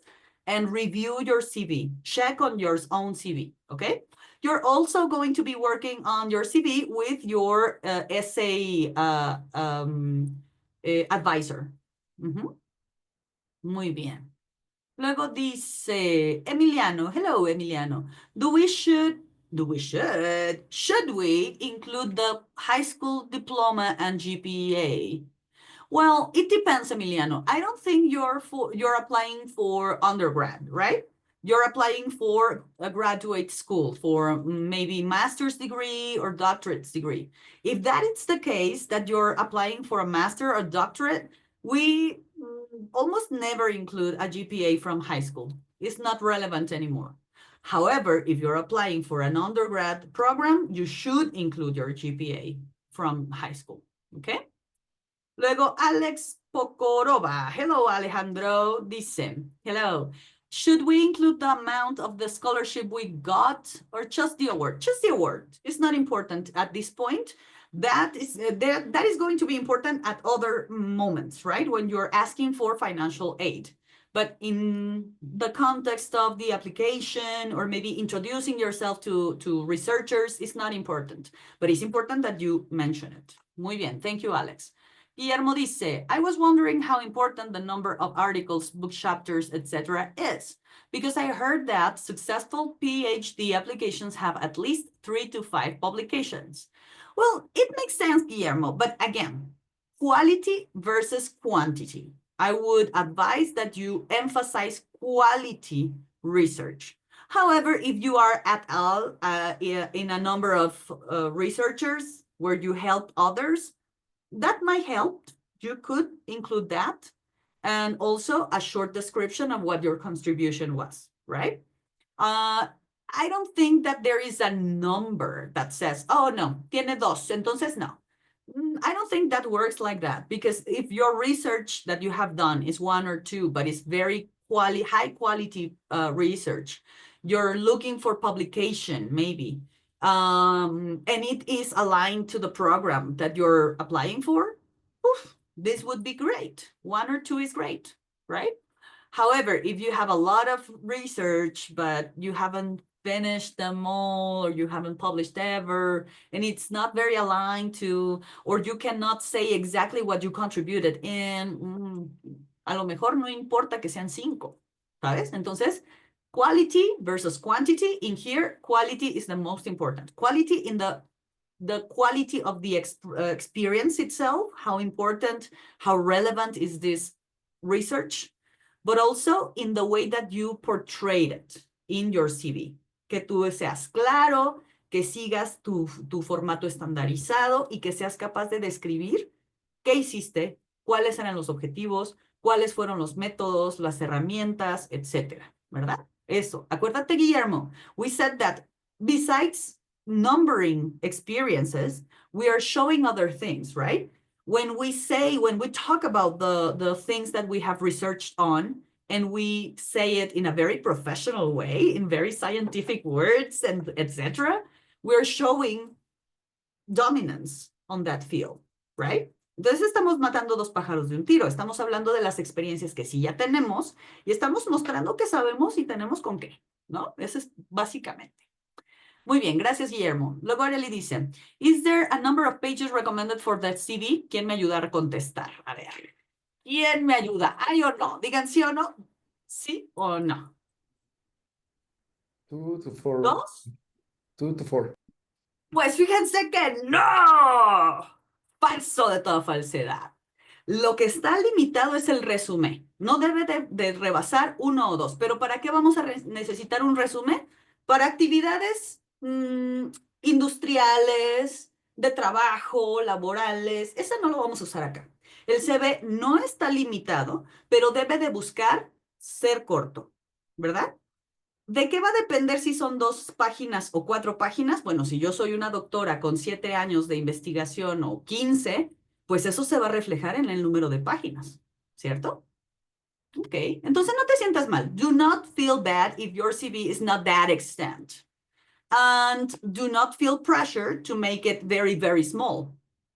and review your CV. Check on your own CV, okay? You're also going to be working on your CV with your essay advisor. Muy bien. Luego dice Emiliano. Hello, Emiliano. Should we include the high school diploma and GPA? Well, it depends, Emiliano. I don't think you're applying for undergrad, right? You're applying for a graduate school for maybe master's degree or doctorate degree. If that is the case, that you're applying for a master or doctorate, we almost never include a GPA from high school. It's not relevant anymore. However, if you're applying for an undergrad program, you should include your GPA from high school, okay? Luego, Alex Pocorova. Hello, Alejandro. Dice, hello. Should we include the amount of the scholarship we got or just the award? Just the award. It's not important at this point. That is going to be important at other moments, right? When you're asking for financial aid. But in the context of the application or maybe introducing yourself to researchers, it's not important. But it's important that you mention it. Muy bien. Thank you, Alex. Guillermo dice, I was wondering how important the number of articles, book chapters, etc. is, because I heard that successful PhD applications have at least 3 to 5 publications. Well, it makes sense, Guillermo, but again, quality versus quantity. I would advise that you emphasize quality research. However, if you are at all in a number of researchers where you help others, that might help. You could include that. And also a short description of what your contribution was, right? I don't think that there is a number that says, oh, no, tiene dos, entonces no. I don't think that works like that, because if your research that you have done is 1 or 2, but it's very high quality research, you're looking for publication maybe, and it is aligned to the program that you're applying for, this would be great. 1 or 2 is great, right? However, if you have a lot of research, but you haven't finished them all, or you haven't published ever, and it's not very aligned to, or you cannot say exactly what you contributed in, a lo mejor no importa que sean 5, ¿sabes? Entonces, quality versus quantity. In here, quality is the most important. Quality in the the quality of the experience itself, how important, how relevant is this research, but also in the way that you portrayed it in your CV. Que tú seas claro, que sigas tu formato estandarizado y que seas capaz de describir qué hiciste, cuáles eran los objetivos, cuáles fueron los métodos, las herramientas, etcétera, ¿verdad? Eso. Acuérdate, Guillermo, we said that besides numbering experiences, we are showing other things, right? When we talk about the things that we have researched on, and we say it in a very professional way, in very scientific words, and etc., we're showing dominance on that field, right? Entonces estamos matando dos pájaros de un tiro. Estamos hablando de las experiencias que sí ya tenemos y estamos mostrando que sabemos y tenemos con qué, ¿no? Eso es básicamente. Muy bien, gracias, Guillermo. Luego Arely dice, ¿Is there a number of pages recommended for that CV? ¿Quién me ayuda a contestar? A ver, ¿quién me ayuda? ¿Ay o no? Digan sí o no. ¿Sí o no? 2 to 4. ¿Dos? 2 to 4. Pues fíjense que no. Falso de toda falsedad. Lo que está limitado es el resumen. No debe de rebasar 1 o 2. ¿Pero para qué vamos a necesitar un resumen? Para actividades industriales, de trabajo, laborales. Ese no lo vamos a usar acá. El CV no está limitado, pero debe de buscar ser corto, ¿verdad? ¿De qué va a depender si son 2 páginas o 4 páginas? Bueno, si yo soy una doctora con 7 años de investigación o 15, pues eso se va a reflejar en el número de páginas, ¿cierto? Ok, entonces no te sientas mal. Do not feel bad if your CV is not that extent. And do not feel pressure to make it very, very small.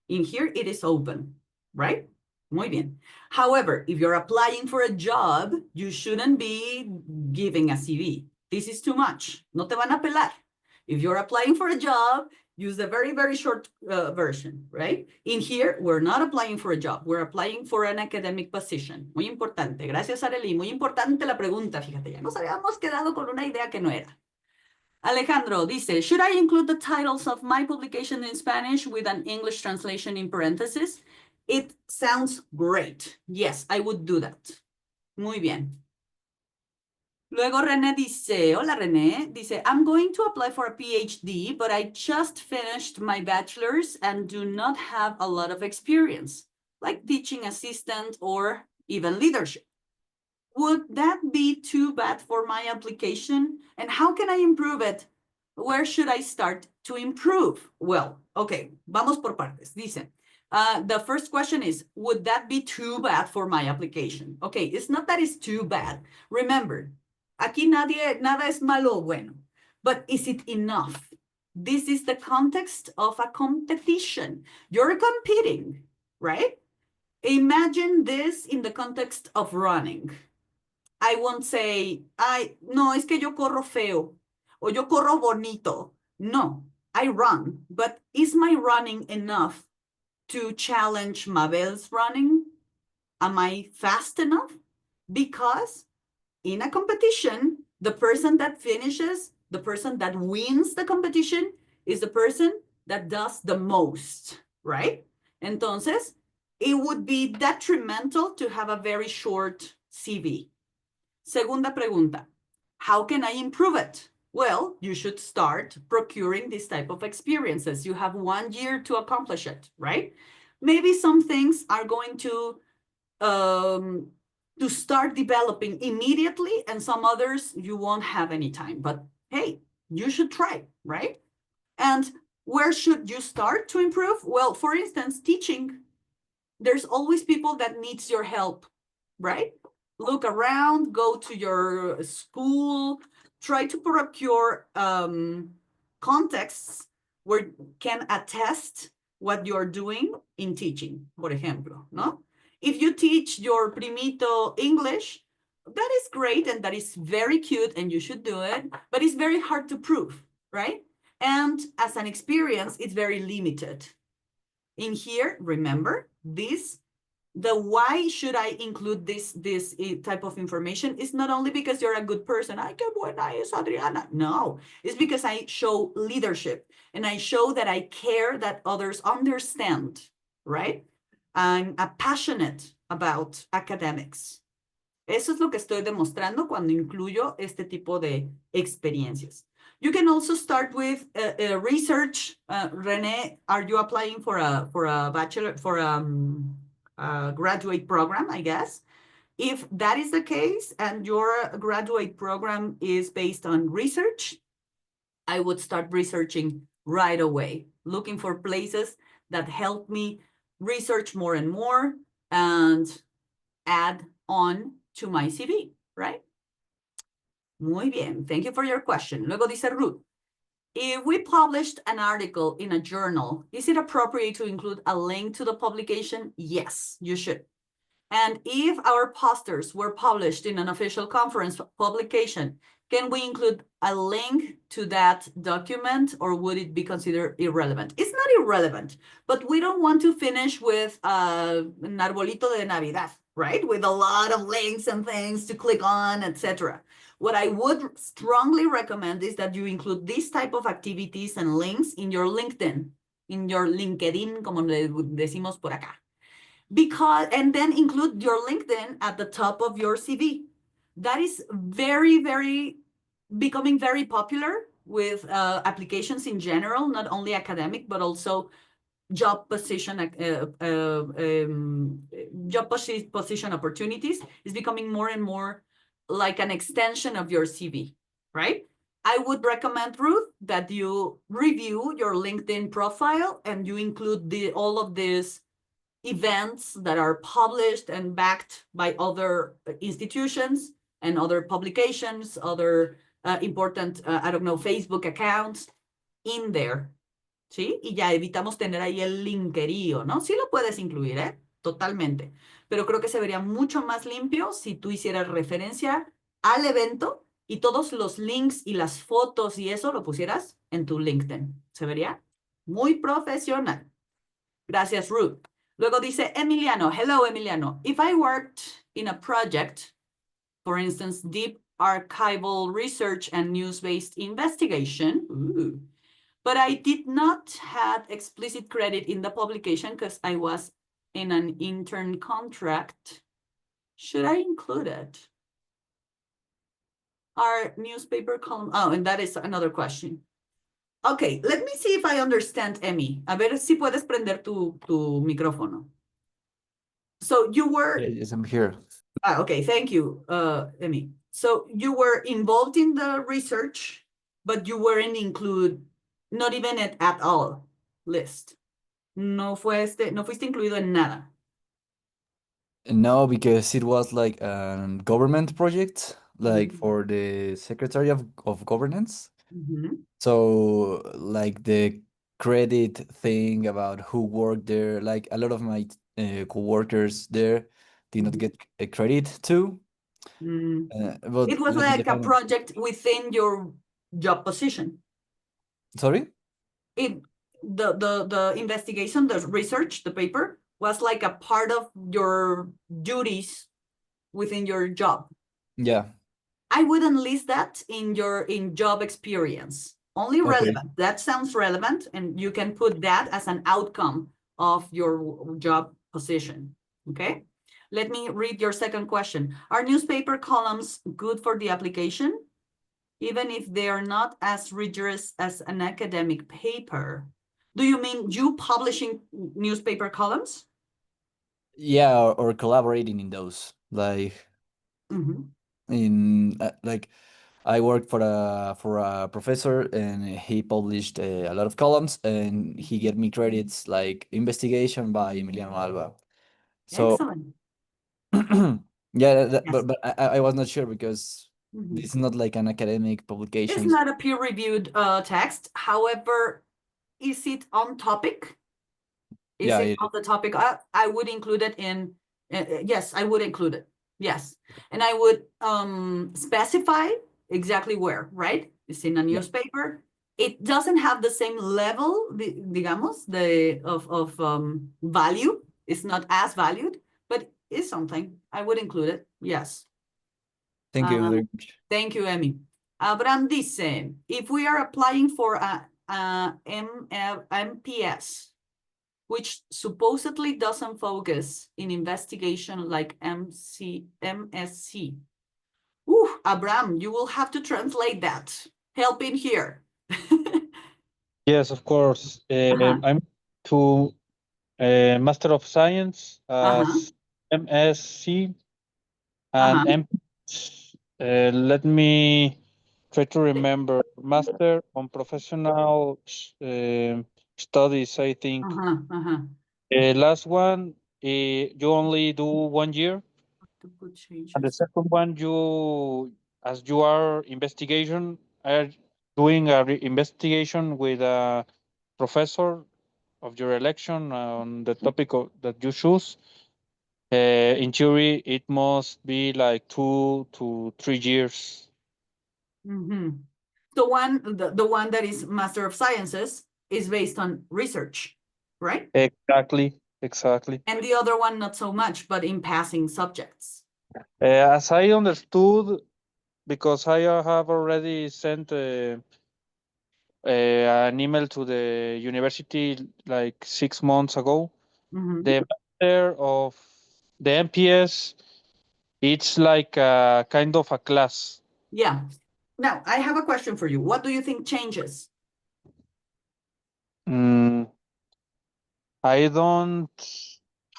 In here, it is open, right? Muy bien. However, if you're applying for a job, you shouldn't be giving a CV. This is too much. No te van a pelar. If you're applying for a job, use the very, very short version, right? In here, we're not applying for a job. We're applying for an academic position. Muy importante. Gracias, Arely. Muy importante la pregunta. Fíjate, ya nos habíamos quedado con una idea que no era. Alejandro dice, should I include the titles of my publication in Spanish with an English translation in parentheses? It sounds great. Yes, I would do that. Muy bien. Luego René dice, hola René, dice, I'm going to apply for a PhD, but I just finished my bachelor's and do not have a lot of experience, like teaching assistant or even leadership. Would that be too bad for my application? And how can I improve it? Where should I start to improve? Well, okay, vamos por partes. Dice, the first question is, would that be too bad for my application? Okay, it's not that it's too bad. Remember, aquí nada es malo o bueno, but is it enough? This is the context of a competition. You're competing, right? Imagine this in the context of running. I won't say, no, es que yo corro feo, o yo corro bonito. No, I run, but is my running enough to challenge Mabel's running? Am I fast enough? Because in a competition, the person that finishes, the person that wins the competition is the person that does the most, right? Entonces, it would be detrimental to have a very short CV. Segunda pregunta, how can I improve it? Well, you should start procuring this type of experiences. You have 1 year to accomplish it, right? Maybe some things are going to start developing immediately, and some others you won't have any time. But hey, you should try, right? And where should you start to improve? Well, for instance, teaching. There's always people that needs your help, right? Look around, go to your school, try to procure contexts where can attest what you're doing in teaching, por ejemplo, ¿no? If you teach your primito English, that is great and that is very cute and you should do it, but it's very hard to prove, right? And as an experience, it's very limited. In here, remember, this the why should I include this type of information is not only because you're a good person. Ay, qué buena es Adriana. No, it's because I show leadership and I show that I care that others understand, right? I'm passionate about academics. Eso es lo que estoy demostrando cuando incluyo este tipo de experiencias. You can also start with research. René, are you applying for a bachelor, for a graduate program, I guess? If that is the case and your graduate program is based on research, I would start researching right away, looking for places that help me research more and more and add on to my CV, right? Muy bien, thank you for your question. Luego dice Ruth, if we published an article in a journal, is it appropriate to include a link to the publication? Yes, you should. And if our posters were published in an official conference publication, can we include a link to that document, or would it be considered irrelevant? It's not irrelevant, but we don't want to finish with an arbolito de Navidad, right? With a lot of links and things to click on, etc. What I would strongly recommend is that you include these type of activities and links in your LinkedIn, in your LinkedIn, como le decimos por acá. Because, and then include your LinkedIn at the top of your CV. That is becoming very popular with applications in general, not only academic, but also job position opportunities is becoming more and more like an extension of your CV, right? I would recommend, Ruth, that you review your LinkedIn profile and you include all of these events that are published and backed by other institutions and other publications, other important, I don't know, Facebook accounts in there. ¿Sí? Y ya evitamos tener ahí el linkerío, ¿no? Sí lo puedes incluir, ¿eh? Totalmente. Pero creo que se vería mucho más limpio si tú hicieras referencia al evento y todos los links y las fotos y eso lo pusieras en tu LinkedIn. Se vería muy profesional. Gracias, Ruth. Luego dice Emiliano. Hello, Emiliano. If I worked in a project, for instance, deep archival research and news-based investigation, but I did not have explicit credit in the publication because I was in an intern contract, should I include it? Our newspaper column, oh, and that is another question. Okay, let me see if I understand, Emmy. A ver si puedes prender tu micrófono. So you were... Yes, I'm here. Okay, thank you, Emmy. So you were involved in the research, but you weren't included, not even at all list. No fuiste incluido en nada. No, because it was like a government project, like for the Secretary of Governance. So like the credit thing about who worked there, like a lot of my co-workers there did not get a credit too. But it was like a project within your job position. Sorry? The investigation, the research, the paper was like a part of your duties within your job. Yeah. I wouldn't list that in your job experience. Only relevant. That sounds relevant, and you can put that as an outcome of your job position. Okay. Let me read your second question. Are newspaper columns good for the application, even if they are not as rigorous as an academic paper? Do you mean you publishing newspaper columns? Yeah, or collaborating in those, like in like I worked for a professor, and he published a lot of columns, and he gave me credits like investigation by Emiliano Alba. So excellent. yeah, but I was not sure because this is not like an academic publication. It's not a peer-reviewed text. However, is it on topic? Is it on the topic? I would include it in, yes, I would include it. Yes. And I would specify exactly where, right? It's in a newspaper. It doesn't have the same level, digamos, of value. It's not as valued, but is something. I would include it. Yes. Thank you very much. Thank you, Emmy. Abraham dice, if we are applying for a MPS, which supposedly doesn't focus in investigation like MSc. Ooh, Abraham, you will have to translate that. Help in here. Yes, of course. I'm to Master of Science as MSc and MPS. Let me try to remember. Master on Professional Studies, I think. Last one, you only do 1 year. And the second one, as you are investigation, are doing a investigation with a professor of your election on the topic that you choose. In theory, it must be like 2 to 3 years. So the one that is Master of Sciences is based on research, right? Exactly. And the other one, not so much, but in passing subjects. As I understood, because I have already sent an email to the university like 6 months ago, the master of the MPS, it's like a kind of a class. Yeah. Now, I have a question for you. What do you think changes? I don't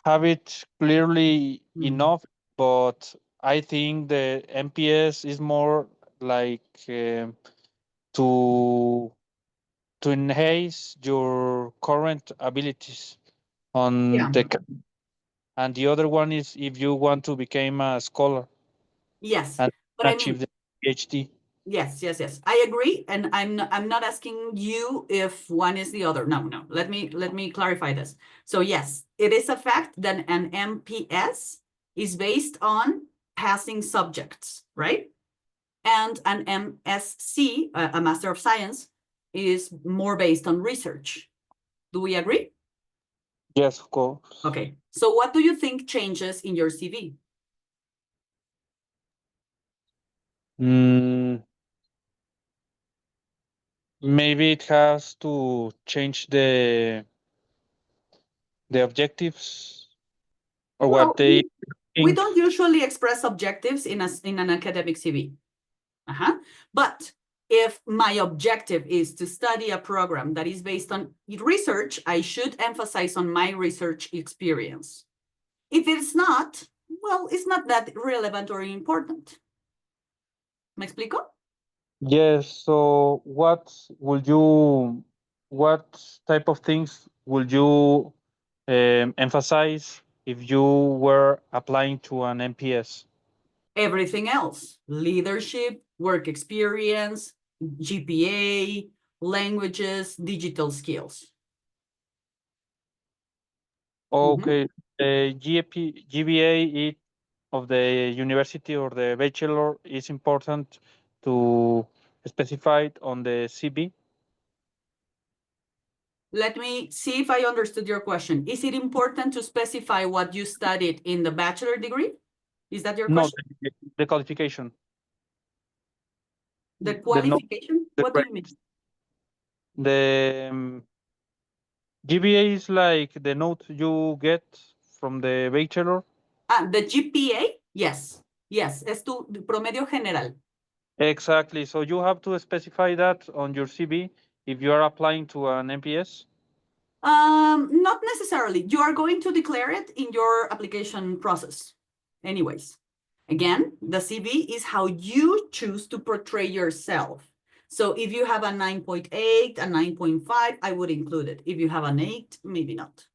have it clearly enough, but I think the MPS is more like to enhance your current abilities on and the other one is if you want to become a scholar. Yes, and but achieve the PhD. Yes. I agree, and I'm not asking you if one is the other. No. Let me clarify this. So yes, it is a fact that an MPS is based on passing subjects, right? And an MSc, a Master of Science, is more based on research. Do we agree? Yes, of course. Okay. So what do you think changes in your CV? Maybe it has to change the objectives or Well, what they we think. don't usually express objectives in an academic CV. But if my objective is to study a program that is based on research, I should emphasize on my research experience. If it's not, well, it's not that relevant or important. ¿Me explico? Yes, so what type of things would you emphasize if you were applying to an MPS? Everything else: leadership, work experience, GPA, languages, digital skills. Okay, GPA of the university or the bachelor is important to specify it on the CV. Let me see if I understood your question. Is it important to specify what you studied in the bachelor degree? Is that your question? No, the qualification. The qualification? What do you mean? The GPA is like the note you get from the bachelor. The GPA? Yes. Es tu promedio general. Exactly. So you have to specify that on your CV if you are applying to an MPS. Not necessarily. You are going to declare it in your application process. Anyways, again, the CV is how you choose to portray yourself. So if you have a 9.8, a 9.5, I would include it. If you have an 8, maybe not.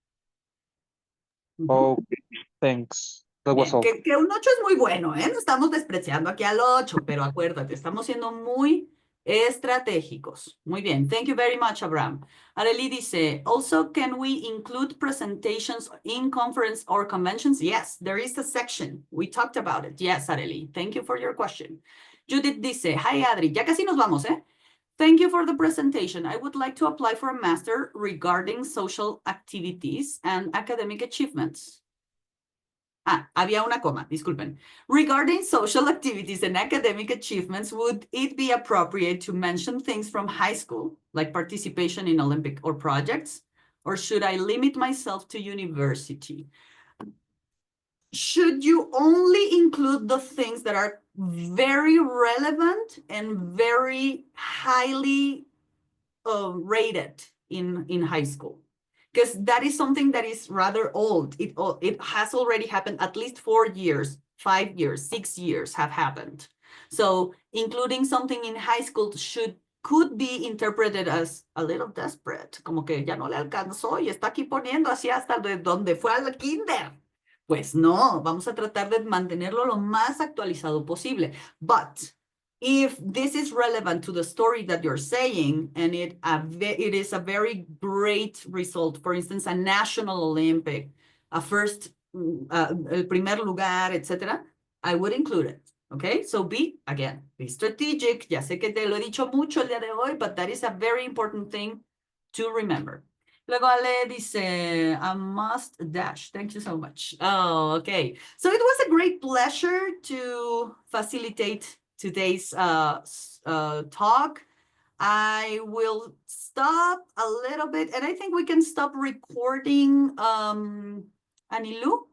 Okay, thanks. That was all. Que un 8 es muy bueno, ¿eh? No estamos despreciando aquí al 8, pero acuérdate, estamos siendo muy estratégicos. Muy bien. Thank you very much, Abraham. Arely dice, also, can we include presentations in conference or conventions? Yes, there is a section. We talked about it. Yes, Arely. Thank you for your question. Judith dice, hi, Adri. Ya casi nos vamos, ¿eh? Thank you for the presentation. I would like to apply for a master regarding social activities and academic achievements. Había una coma, disculpen. Regarding social activities and academic achievements, would it be appropriate to mention things from high school, like participation in Olympic or projects? Or should I limit myself to university? Should you only include the things that are very relevant and very highly rated in high school? Because that is something that is rather old. It has already happened. At least 4 years, 5 years, 6 years have happened. So including something in high school could be interpreted as a little desperate, como que ya no le alcanzó y está aquí poniendo así hasta de donde fue al kinder. Pues no, vamos a tratar de mantenerlo lo más actualizado posible. But if this is relevant to the story that you're saying, and it is a very great result, for instance, a national Olympic, a first, el primer lugar, etc., I would include it. Okay, so be strategic. Ya sé que te lo he dicho mucho el día de hoy, but that is a very important thing to remember. Luego Ale dice, I must dash. Thank you so much. Oh, okay. So it was a great pleasure to facilitate today's talk. I will stop a little bit, and I think we can stop recording, Anilu.